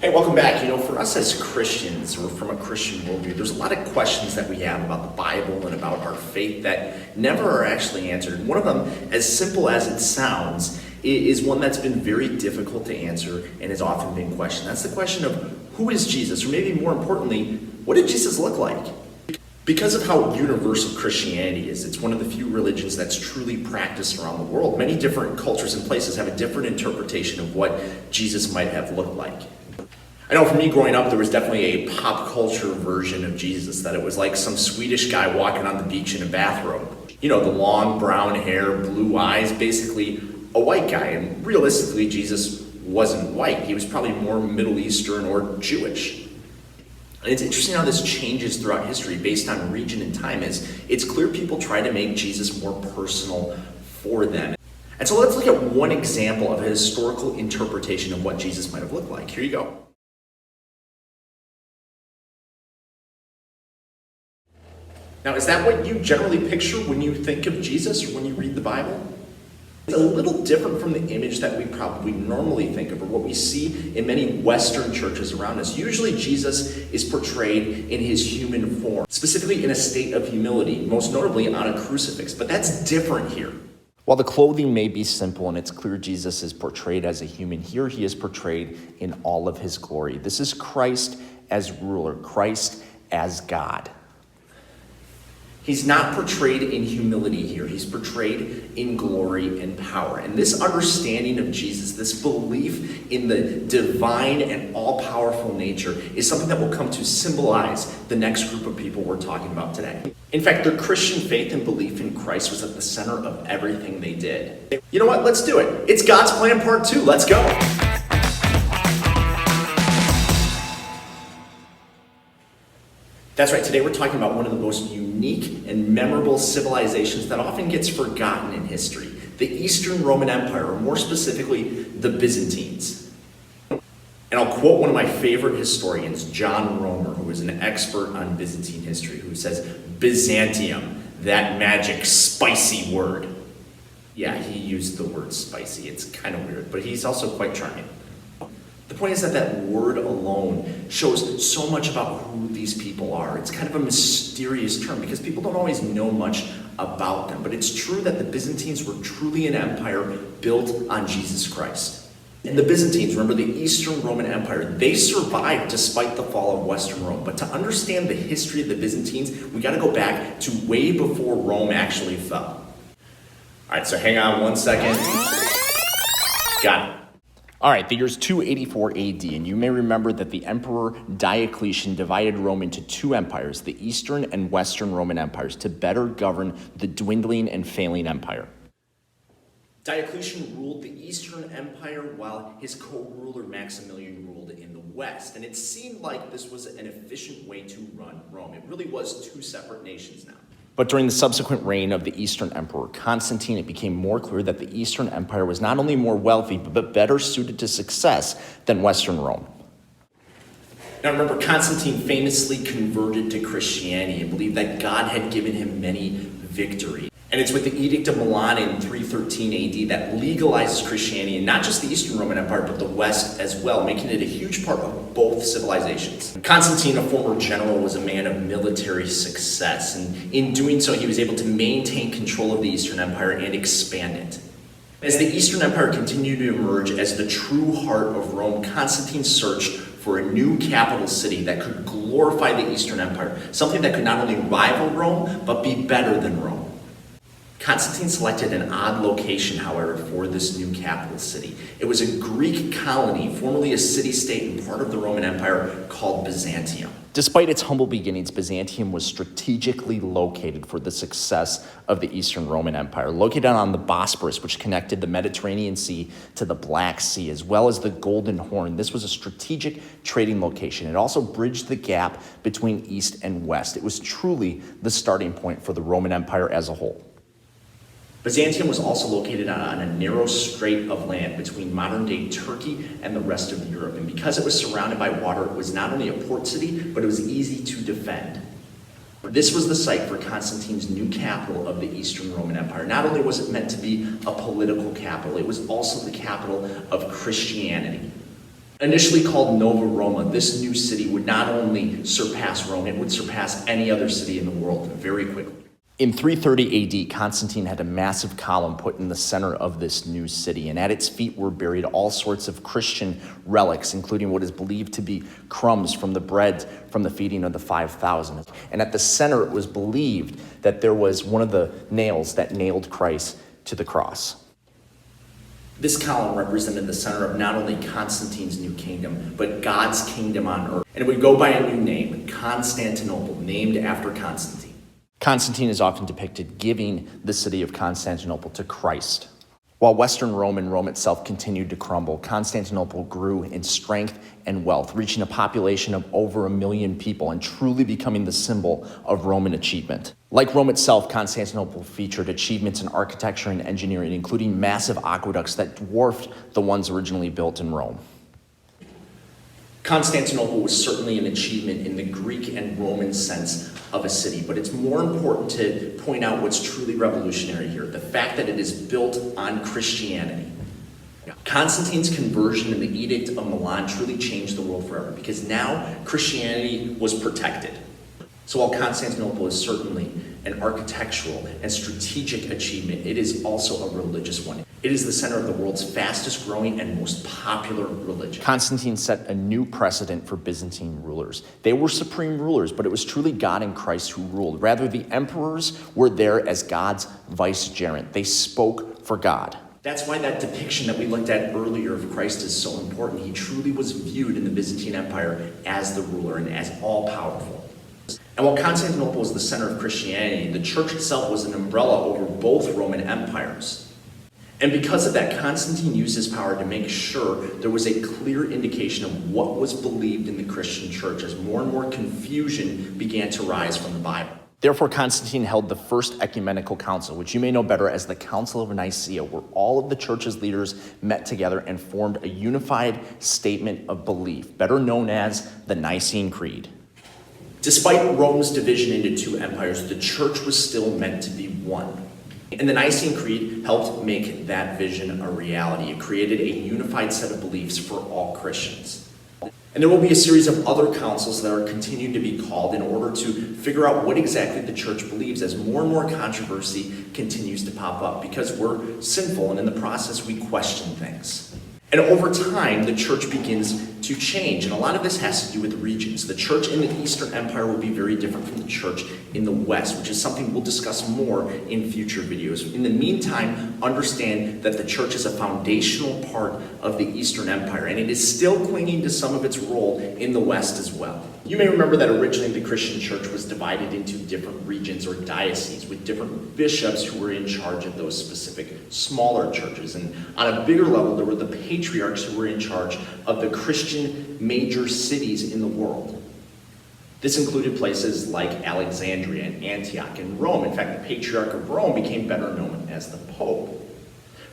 Hey, welcome back. For us as Christians, or from a Christian worldview, there's a lot of questions that we have about the Bible and about our faith that never are actually answered. One of them, as simple as it sounds, is one that's been very difficult to answer and has often been questioned. That's the question of who is Jesus? Or maybe more importantly, what did Jesus look like? Because of how universal Christianity is, it's one of the few religions that's truly practiced around the world. Many different cultures and places have a different interpretation of what Jesus might have looked like. I know for me growing up, there was definitely a pop culture version of Jesus, that it was like some Swedish guy walking on the beach in a bathrobe. The long brown hair, blue eyes, basically a white guy. And realistically, Jesus wasn't white. He was probably more Middle Eastern or Jewish. And it's interesting how this changes throughout history based on region and time. It's clear people try to make Jesus more personal for them. And so let's look at one example of a historical interpretation of what Jesus might have looked like. Here you go. Now, is that what you generally picture when you think of Jesus or when you read the Bible? It's a little different from the image that we probably normally think of, or what we see in many Western churches around us. Usually Jesus is portrayed in his human form, specifically in a state of humility, most notably on a crucifix. But that's different here. While the clothing may be simple and it's clear Jesus is portrayed as a human, here he is portrayed in all of his glory. This is Christ as ruler, Christ as God. He's not portrayed in humility here. He's portrayed in glory and power. And this understanding of Jesus, this belief in the divine and all-powerful nature, is something that will come to symbolize the next group of people we're talking about today. In fact, their Christian faith and belief in Christ was at the center of everything they did. You know what? Let's do it. It's God's Plan Part 2. Let's go. That's right, today we're talking about one of the most unique and memorable civilizations that often gets forgotten in history, the Eastern Roman Empire, or more specifically, the Byzantines. And I'll quote one of my favorite historians, John Romer, who is an expert on Byzantine history, who says, Byzantium, that magic spicy word. Yeah, he used the word spicy. It's kind of weird, but he's also quite charming. The point is that word alone shows so much about who these people are. It's kind of a mysterious term because people don't always know much about them. But it's true that the Byzantines were truly an empire built on Jesus Christ. And the Byzantines, remember the Eastern Roman Empire, they survived despite the fall of Western Rome. But to understand the history of the Byzantines, we got to go back to way before Rome actually fell. All right, so hang on one second. Got it. All right, the year's 284 AD, and you may remember that the Emperor Diocletian divided Rome into two empires, the Eastern and Western Roman empires, to better govern the dwindling and failing empire. Diocletian ruled the Eastern Empire while his co-ruler Maximilian ruled in the West, and it seemed like this was an efficient way to run Rome. It really was two separate nations now. But during the subsequent reign of the Eastern Emperor Constantine, it became more clear that the Eastern Empire was not only more wealthy, but better suited to success than Western Rome. Now remember, Constantine famously converted to Christianity and believed that God had given him many victories. And it's with the Edict of Milan in 313 AD that legalizes Christianity in not just the Eastern Roman Empire, but the West as well, making it a huge part of both civilizations. Constantine, a former general, was a man of military success, and in doing so, he was able to maintain control of the Eastern Empire and expand it. As the Eastern Empire continued to emerge as the true heart of Rome, Constantine searched for a new capital city that could glorify the Eastern Empire, something that could not only rival Rome, but be better than Rome. Constantine selected an odd location, however, for this new capital city. It was a Greek colony, formerly a city-state and part of the Roman Empire, called Byzantium. Despite its humble beginnings, Byzantium was strategically located for the success of the Eastern Roman Empire, located on the Bosporus, which connected the Mediterranean Sea to the Black Sea, as well as the Golden Horn. This was a strategic trading location. It also bridged the gap between East and West. It was truly the starting point for the Roman Empire as a whole. Byzantium was also located on a narrow strait of land between modern-day Turkey and the rest of Europe. And because it was surrounded by water, it was not only a port city, but it was easy to defend. This was the site for Constantine's new capital of the Eastern Roman Empire. Not only was it meant to be a political capital, it was also the capital of Christianity. Initially called Nova Roma, this new city would not only surpass Rome, it would surpass any other city in the world very quickly. In 330 AD, Constantine had a massive column put in the center of this new city, and at its feet were buried all sorts of Christian relics, including what is believed to be crumbs from the bread from the feeding of the 5,000. And at the center, it was believed that there was one of the nails that nailed Christ to the cross. This column represented the center of not only Constantine's new kingdom, but God's kingdom on earth. And it would go by a new name, Constantinople, named after Constantine. Constantine is often depicted giving the city of Constantinople to Christ. While Western Rome and Rome itself continued to crumble, Constantinople grew in strength and wealth, reaching a population of over 1 million people and truly becoming the symbol of Roman achievement. Like Rome itself, Constantinople featured achievements in architecture and engineering, including massive aqueducts that dwarfed the ones originally built in Rome. Constantinople was certainly an achievement in the Greek and Roman sense of a city, but it's more important to point out what's truly revolutionary here, the fact that it is built on Christianity. Constantine's conversion and the Edict of Milan truly changed the world forever because now Christianity was protected. So while Constantinople is certainly an architectural and strategic achievement, it is also a religious one. It is the center of the world's fastest growing and most popular religion. Constantine set a new precedent for Byzantine rulers. They were supreme rulers, but it was truly God and Christ who ruled. Rather, the emperors were there as God's vicegerent. They spoke for God. That's why that depiction that we looked at earlier of Christ is so important. He truly was viewed in the Byzantine Empire as the ruler and as all-powerful. And while Constantinople was the center of Christianity, the church itself was an umbrella over both Roman empires. And because of that, Constantine used his power to make sure there was a clear indication of what was believed in the Christian church as more and more confusion began to rise from the Bible. Therefore, Constantine held the first ecumenical council, which you may know better as the Council of Nicaea, where all of the church's leaders met together and formed a unified statement of belief, better known as the Nicene Creed. Despite Rome's division into two empires, the church was still meant to be one. And the Nicene Creed helped make that vision a reality. It created a unified set of beliefs for all Christians. And there will be a series of other councils that are continuing to be called in order to figure out what exactly the church believes as more and more controversy continues to pop up because we're sinful and in the process we question things. And over time, the church begins to change. And a lot of this has to do with regions. The church in the Eastern Empire will be very different from the church in the West, which is something we'll discuss more in future videos. In the meantime, understand that the church is a foundational part of the Eastern Empire, and it is still clinging to some of its role in the West as well. You may remember that originally the Christian church was divided into different regions or dioceses with different bishops who were in charge of those specific smaller churches. And on a bigger level, there were the patriarchs who were in charge of the Christian major cities in the world. This included places like Alexandria and Antioch and Rome. In fact, the Patriarch of Rome became better known as the Pope.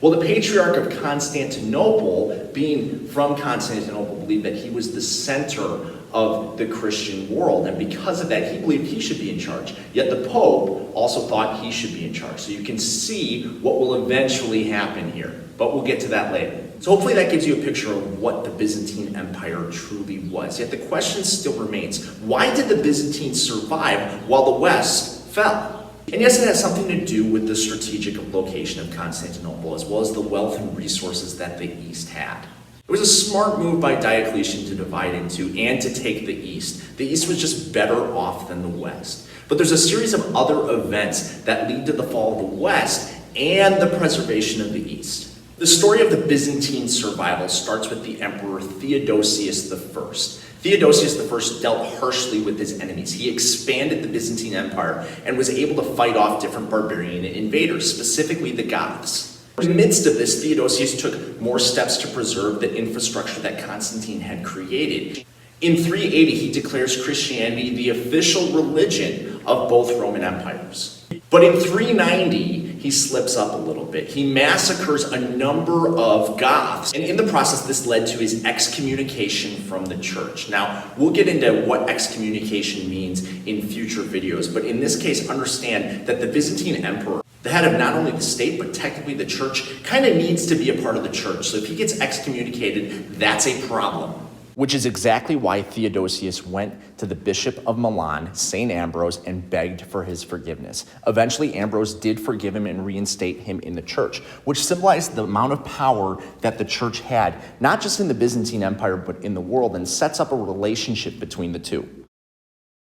Well, the Patriarch of Constantinople, being from Constantinople, believed that he was the center of the Christian world, and because of that, he believed he should be in charge. Yet the Pope also thought he should be in charge. So you can see what will eventually happen here, but we'll get to that later. So hopefully that gives you a picture of what the Byzantine Empire truly was. Yet the question still remains, why did the Byzantines survive while the West fell? And yes, it has something to do with the strategic location of Constantinople, as well as the wealth and resources that the East had. It was a smart move by Diocletian to divide into and to take the East. The East was just better off than the West. But there's a series of other events that lead to the fall of the West and the preservation of the East. The story of the Byzantine survival starts with the Emperor Theodosius I. Theodosius I dealt harshly with his enemies. He expanded the Byzantine Empire and was able to fight off different barbarian invaders, specifically the Goths. In the midst of this, Theodosius took more steps to preserve the infrastructure that Constantine had created. In 380, he declares Christianity the official religion of both Roman empires. But in 390, he slips up a little bit. He massacres a number of Goths, and in the process, this led to his excommunication from the church. Now, we'll get into what excommunication means in future videos, but in this case, understand that the Byzantine emperor The head of not only the state, but technically the church, kind of needs to be a part of the church. So if he gets excommunicated, that's a problem. Which is exactly why Theodosius went to the Bishop of Milan, St. Ambrose, and begged for his forgiveness. Eventually, Ambrose did forgive him and reinstate him in the church, which symbolized the amount of power that the church had, not just in the Byzantine Empire, but in the world, and sets up a relationship between the two.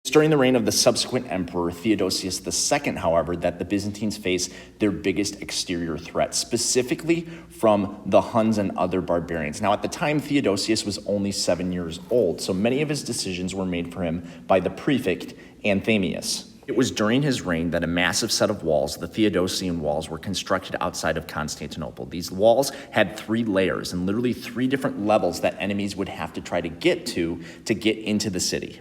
It's during the reign of the subsequent emperor, Theodosius II, however, that the Byzantines face their biggest exterior threat, specifically from the Huns and other barbarians. Now, at the time, Theodosius was only 7 years old, so many of his decisions were made for him by the prefect, Anthemius. It was during his reign that a massive set of walls, the Theodosian Walls, were constructed outside of Constantinople. These walls had 3 layers and literally 3 different levels that enemies would have to try to get get into the city.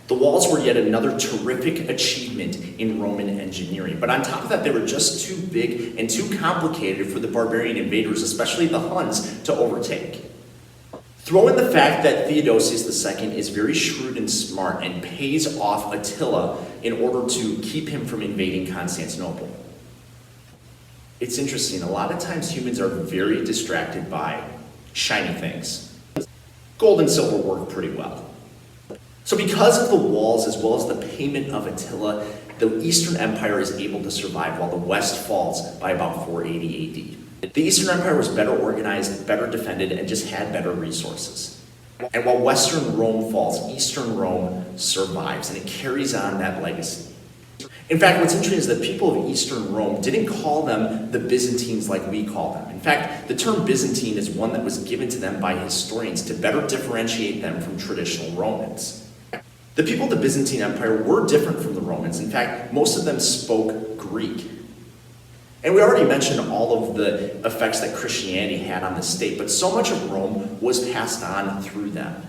The walls were yet another terrific achievement in Roman engineering. But on top of that, they were just too big and too complicated for the barbarian invaders, especially the Huns, to overtake. Throw in the fact that Theodosius II is very shrewd and smart and pays off Attila in order to keep him from invading Constantinople. It's interesting, a lot of times humans are very distracted by shiny things. Gold and silver work pretty well. So because of the walls, as well as the payment of Attila, the Eastern Empire is able to survive while the West falls by about 480 AD. The Eastern Empire was better organized, better defended, and just had better resources. And while Western Rome falls, Eastern Rome survives, and it carries on that legacy. In fact, what's interesting is that people of Eastern Rome didn't call them the Byzantines like we call them. In fact, the term Byzantine is one that was given to them by historians to better differentiate them from traditional Romans. The people of the Byzantine Empire were different from the Romans. In fact, most of them spoke Greek. And we already mentioned all of the effects that Christianity had on the state, but so much of Rome was passed on through them.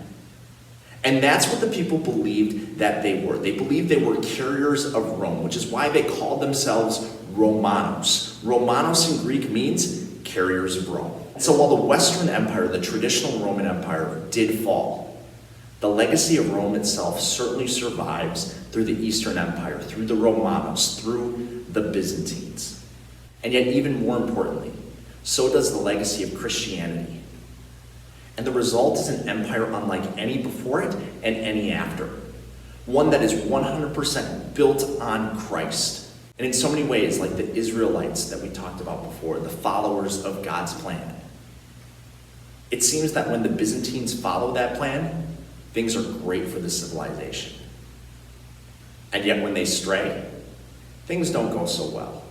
And that's what the people believed that they were. They believed they were carriers of Rome, which is why they called themselves Romanos. Romanos in Greek means carriers of Rome. So while the Western Empire, the traditional Roman Empire, did fall, the legacy of Rome itself certainly survives through the Eastern Empire, through the Romanos, through the Byzantines. And yet, even more importantly, so does the legacy of Christianity. And the result is an empire unlike any before it and any after. One that is 100% built on Christ. And in so many ways, like the Israelites that we talked about before, the followers of God's plan. It seems that when the Byzantines follow that plan, things are great for the civilization. And yet when they stray, things don't go so well.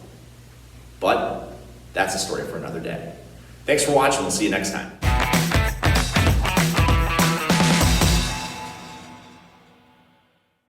But that's a story for another day. Thanks for watching. We'll see you next time.